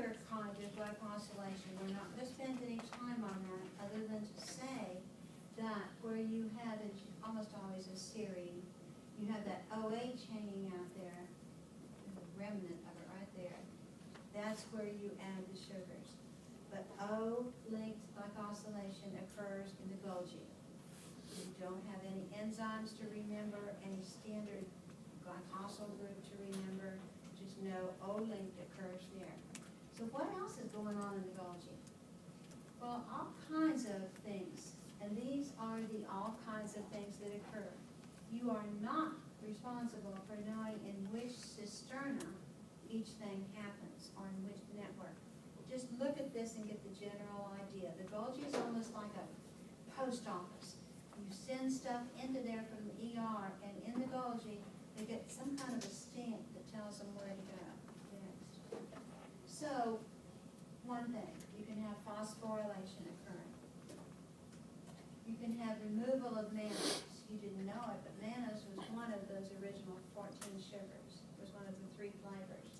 other kind of glycosylation. We're not going to spend any time on that other than to say that where you have almost always a serine, you have that OH hanging out there, the remnant of it right there. That's where you add the sugars. But O-linked glycosylation occurs in the Golgi. You don't have any enzymes to remember, any standard glycosyl group to remember. Just know O-linked occurs there. So what else is going on in the Golgi? Well, all kinds of things. And these are the all kinds of things that occur. You are not responsible for knowing in which cisterna each thing happens or in which network. Just look at this and get the general idea. The Golgi is almost like a post office. You send stuff into there from the ER, and in the Golgi, they get some kind of a stamp that tells them where to go next. So, one thing, you can have phosphorylation occurring. You can have removal of mannose. You didn't know it, but mannose was one of those original 14 sugars. It was one of the 3 flavors.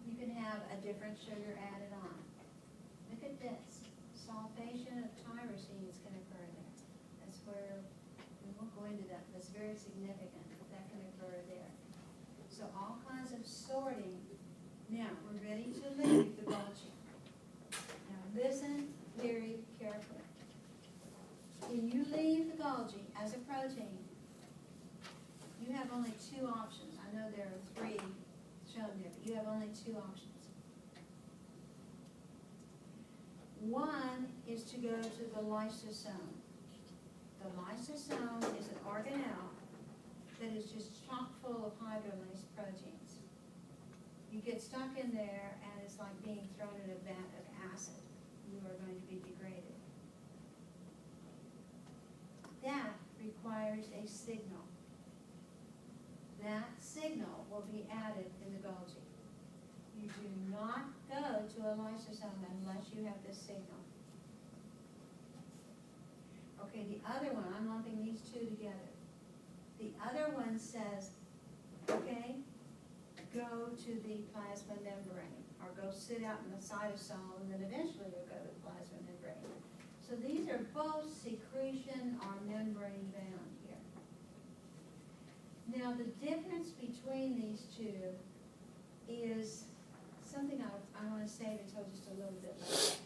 You can have a different sugar added on. Look at this. Sulfation of tyrosines can occur there. That's where, we won't go into that, but it's very significant that that can occur there. So all kinds of sorting. Now, we're ready to leave the Golgi. Now listen very carefully. When you leave the Golgi as a protein, you have only 2 options. I know there are 3 shown there, but you have only 2 options. One is to go to the lysosome. The lysosome is an organelle that is just chock full of hydrolase proteins. You get stuck in there and it's like being thrown in a vat of acid. You are going to be degraded. That requires a signal. That signal will be added in the Golgi. You do not go to a lysosome unless you have this signal. Okay, the other one, I'm lumping these 2 together. The other one says, okay, go to the plasma membrane, or go sit out in the cytosol, and then eventually you'll go to the plasma membrane. So these are both secretion or membrane bound here. Now the difference between these 2 is something I want to save until just a little bit later.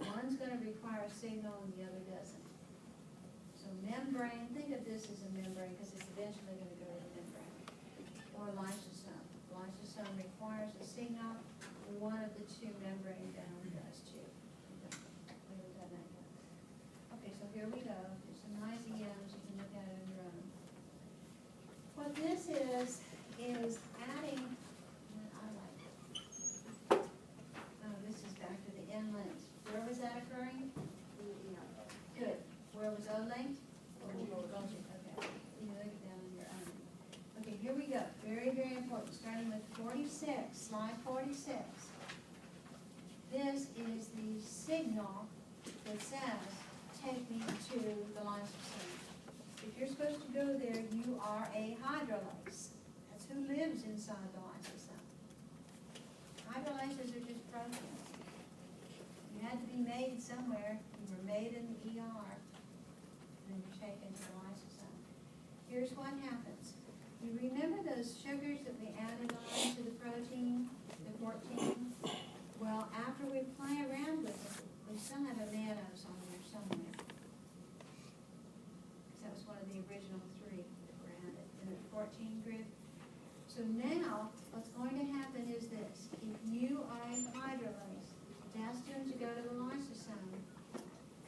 One's going to require a signal and the other doesn't. So membrane, think of this as a membrane because it's eventually going to go to the membrane. Or lysosome. Lysosome requires a signal, and one of the 2 membrane bound does too. We haven't done that yet. Okay, so here we go. There's some nice EMs. You can look at it on your own. What this is adding, I like it. Oh, this is back to the N-linked. Where was that occurring? Good. Where was O-linked? Okay. You can look at that on your own. Okay, here we go. Very, very important. Starting with 46, slide 46. This is the signal that says, take me to the lysosome. If you're supposed to go there, you are a hydrolase. That's who lives inside the lysosome. Hydrolases are just proteins. You had to be made somewhere. You were made in the ER, and then you're taken to the lysosome. Here's what happens. You remember those sugars that we added on to the protein, the 14? Well, after we play around with it, we still have a mannose on there somewhere. Because that was one of the original 3 that were added in the 14 group. So now, what's going to happen is this. If you are a hydrolase destined to go to the lysosome,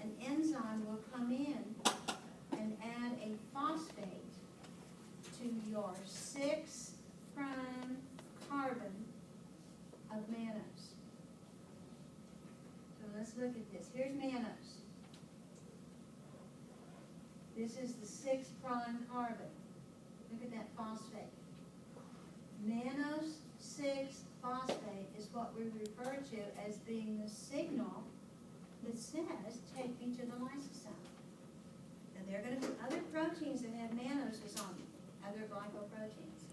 an enzyme will come in and add a phosphate to your 6' carbon of mannose. So let's look at this. Here's mannose. This is the 6' carbon. Look at that phosphate. Mannose 6-phosphate is what we refer to as being the signal that says, take me to the lysosome. Now there are going to be other proteins that have mannoses on them, other glycoproteins.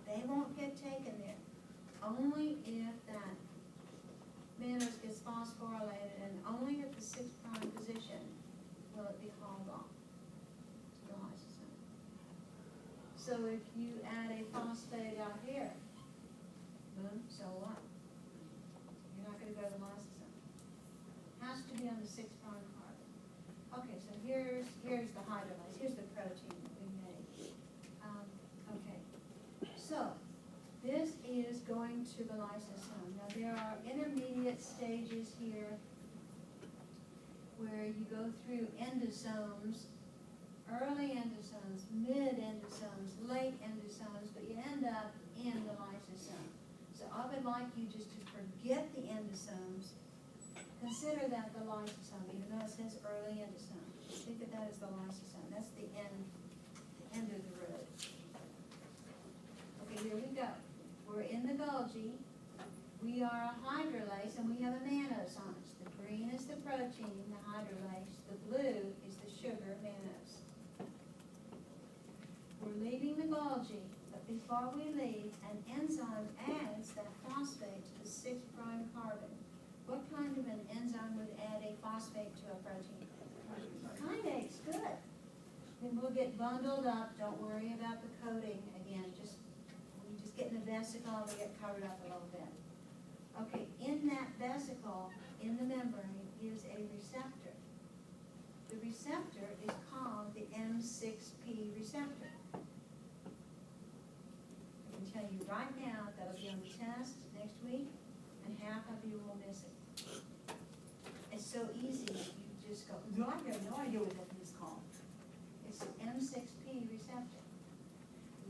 They won't get taken there. only if that mannose gets phosphorylated and only at the 6' position will it be hauled off to the lysosome. So if you add a phosphate out here, boom, so what? You're not gonna go to the lysosome. Has to be on the 6' carbon. Okay, so here's the hydrolase, here's the protein that we made. Okay, so this is going to the lysosome. Now there are intermediate stages here where you go through endosomes, early endosomes, mid endosomes, late endosomes, but you end up in the lysosome. So I would like you just to forget the endosomes. Consider that the lysosome, even though it says early endosome. Think of that as the lysosome. That's the end of the road. Okay, here we go. We're in the Golgi. We are a hydrolase and we have a mannose on us. The green is the protein, the hydrolase. The blue is the sugar, mannose. We're leaving the Golgi, but before we leave, an enzyme adds that phosphate to the 6' carbon. What kind of an enzyme would add a phosphate to a protein? Kinase, good. Then we'll get bundled up. Don't worry about the coding again. We just get in the vesicle, we get covered up a little bit. Okay, in that vesicle, in the membrane, is a receptor. The receptor is called the M6P receptor. I can tell you right now, that'll be on the test next week, and half of you will miss it. It's so easy, you just go, no, I have no idea what that is called. It's the M6P receptor.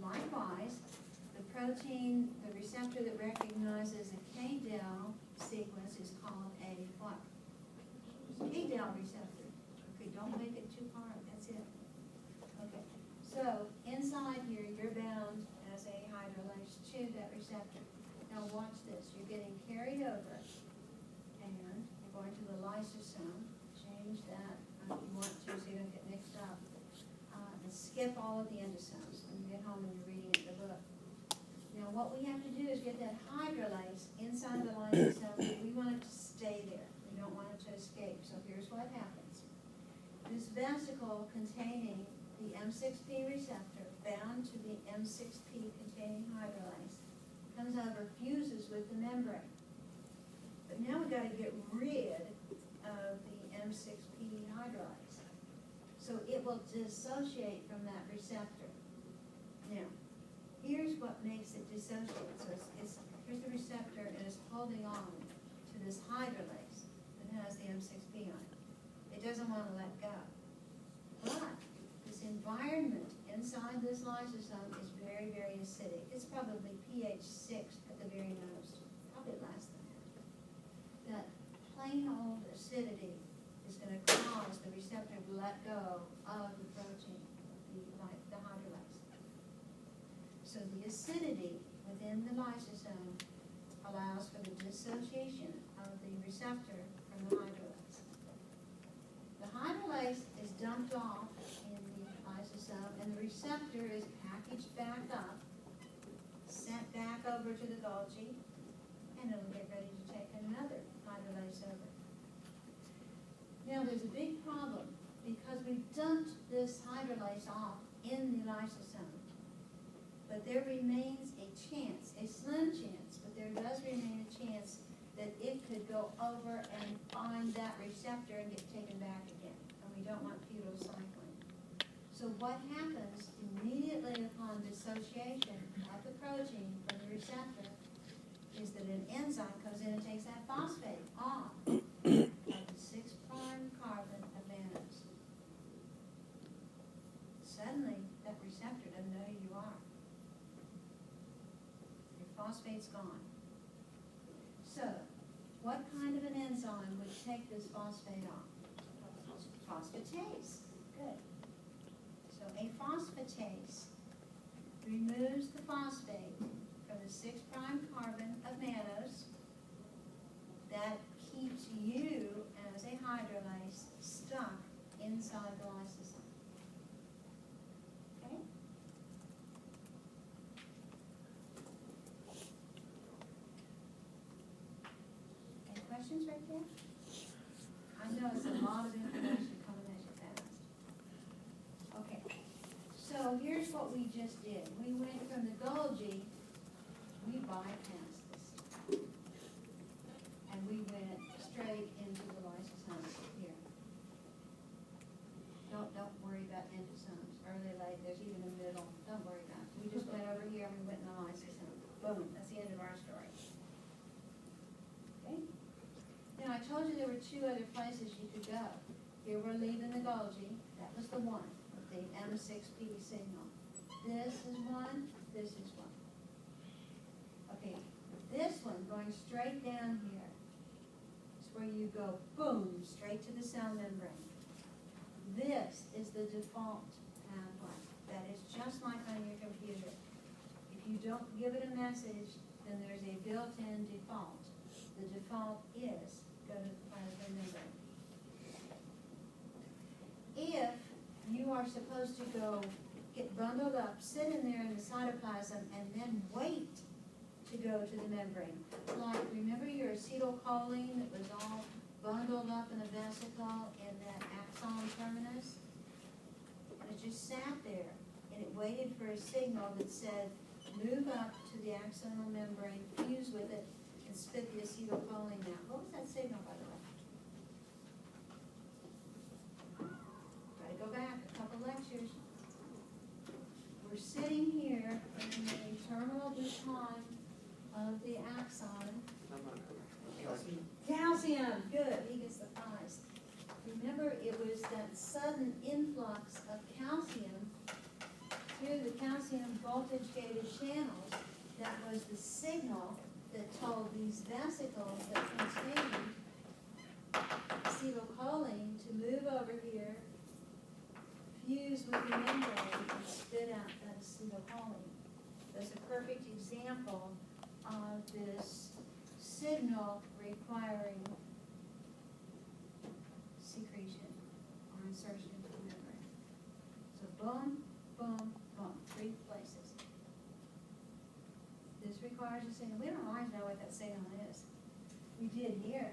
Likewise, the protein, the receptor that recognizes a KDEL sequence is called a what? KDEL receptor. Okay, don't make it too hard, that's it. Okay, so inside here, you're bound as a hydrolase to that receptor. Now watch this, you're getting carried over, and you're going to the lysosome. Change that if you want to, so you don't get mixed up. And skip all of the endosomes when you get home and you're reading it in the book. Now what we have to do is get that hydrolase inside the lysosome. We want it to stay there. We don't want it to escape. So here's what happens. This vesicle containing the M6P receptor bound to the M6P containing hydrolase comes over, fuses with the membrane. But now we've got to get rid of the M6P hydrolase. So it will dissociate from that receptor. Now, here's what makes it dissociate. So here's the receptor and it's holding on to this hydrolase that has the M6P on it. It doesn't want to let go. But this environment inside this lysosome is very, very acidic. It's probably pH 6 at the very most, probably less than that. That plain old acidity is going to cause the receptor to let go of the protein, the hydrolase. So the acidity within the lysosome allows for the dissociation of the receptor from the hydrolase. The hydrolase is dumped off in the lysosome, and the receptor is packaged back up, sent back over to the Golgi, and it'll get ready to take another hydrolase over. Now there's a big problem because we dumped this hydrolase off in the lysosome, but there remains a chance, a slim chance, but there does remain a chance that it could go over and find that receptor and get taken back again, and we don't want fetal cycling. So what happens immediately upon dissociation of the protein from the receptor is that an enzyme comes in and takes that phosphate off of the 6' carbon of mannose. Suddenly, that receptor doesn't know who you are. Your phosphate's gone. So, what kind of an enzyme would take this phosphate off? Phosphatase. Good. So a phosphatase removes the phosphate from the 6' carbon of mannose. That keeps you as a hydrolase stuck inside the lysosome. Okay? questions right there? I know it's a lot of information coming at you fast. Okay, so here's what we just did. We went from the Golgi, we bypassed this. And we went straight into the lysosomes here. Don't worry about endosomes, early, late, there's even a middle, don't worry about it. We just went over here and we went in the lysosome. Boom, that's the end of our story. Okay? Now, I told you there were two other places you could go. Here we're leaving the Golgi, that was the one, with the M6P signal. This is one, this is one. Okay, this one going straight down here is where you go, boom, straight to the cell membrane. This is the default pathway. That is just like on your computer. If you don't give it a message, then there's a built-in default. The default is go to the plasma membrane. If you are supposed to go get bundled up, sit in there in the cytoplasm, and then wait to go to the membrane. Like, remember your acetylcholine that was all bundled up in a vesicle in that axon terminus? And it just sat there, and it waited for a signal that said, move up to the axonal membrane, fuse with it, and spit the acetylcholine out. What was that signal, by the way? Gotta go back a couple lectures. We're sitting here in the terminal time of the axon. Calcium, good, he gets the prize. Remember, it was that sudden influx of calcium through the calcium voltage-gated channels that was the signal that told these vesicles that contained acetylcholine to move over here, fuse with the membrane, and spit out that acetylcholine. That's a perfect example of this signal requiring secretion or insertion into the membrane. So boom, boom, boom, 3 places. This requires a signal. We don't always know what that signal is. We did here,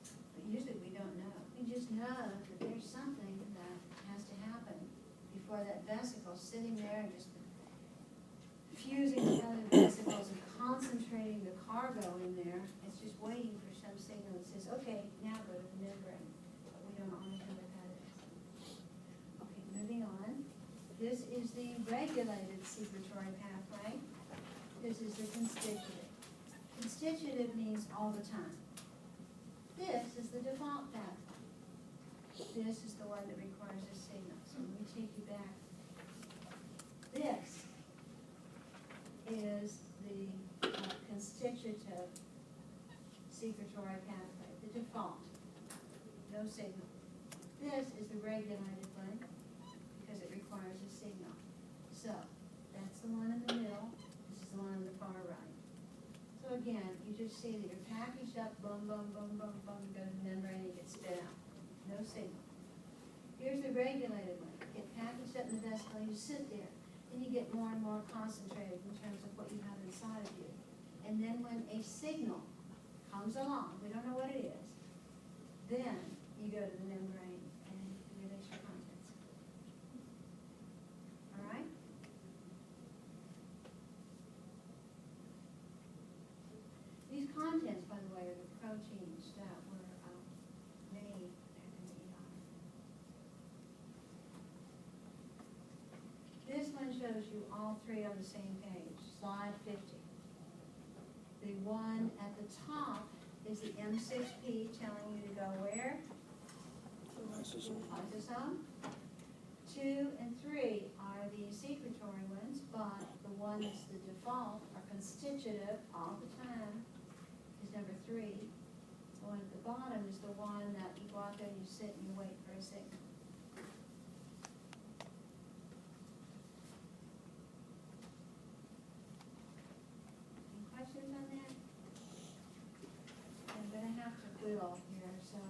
but usually we don't know. We just know that there's something that has to happen before that vesicle's sitting there and just fusing with other vesicles and concentrating the cargo in there. It's just waiting for some signal that says, okay, now go to the membrane. But we don't always know what that is. Okay, moving on. This is the regulated secretory pathway. This is the constitutive. Constitutive means all the time. This is the default pathway. This is the one that requires a signal. So let me take you back. This is the constitutive secretory pathway, the default, no signal. This is the regulated one because it requires a signal. So that's the one in the middle, this is the one on the far right. So again, you just see that you're packaged up, boom, boom, boom, boom, boom, go to the membrane, you get spit out, no signal. Here's the regulated one, you get packaged up in the vesicle, you sit there. Then you get more and more concentrated in terms of what you have inside of you. And then when a signal comes along, we don't know what it is, then you go to the membrane and release your contents. All right? These contents, by the way, are the proteins that were made in the ER. This one shows you all 3 on the same page, slide 50. The one at the top is the M6P telling you to go where? Lysosome. 2 and 3 are the secretory ones, but the one that's the default or constitutive all the time is number 3. The one at the bottom is the one that you go out there and you sit and you wait for a signal. Questions on that? I'm going to have to whittle here, so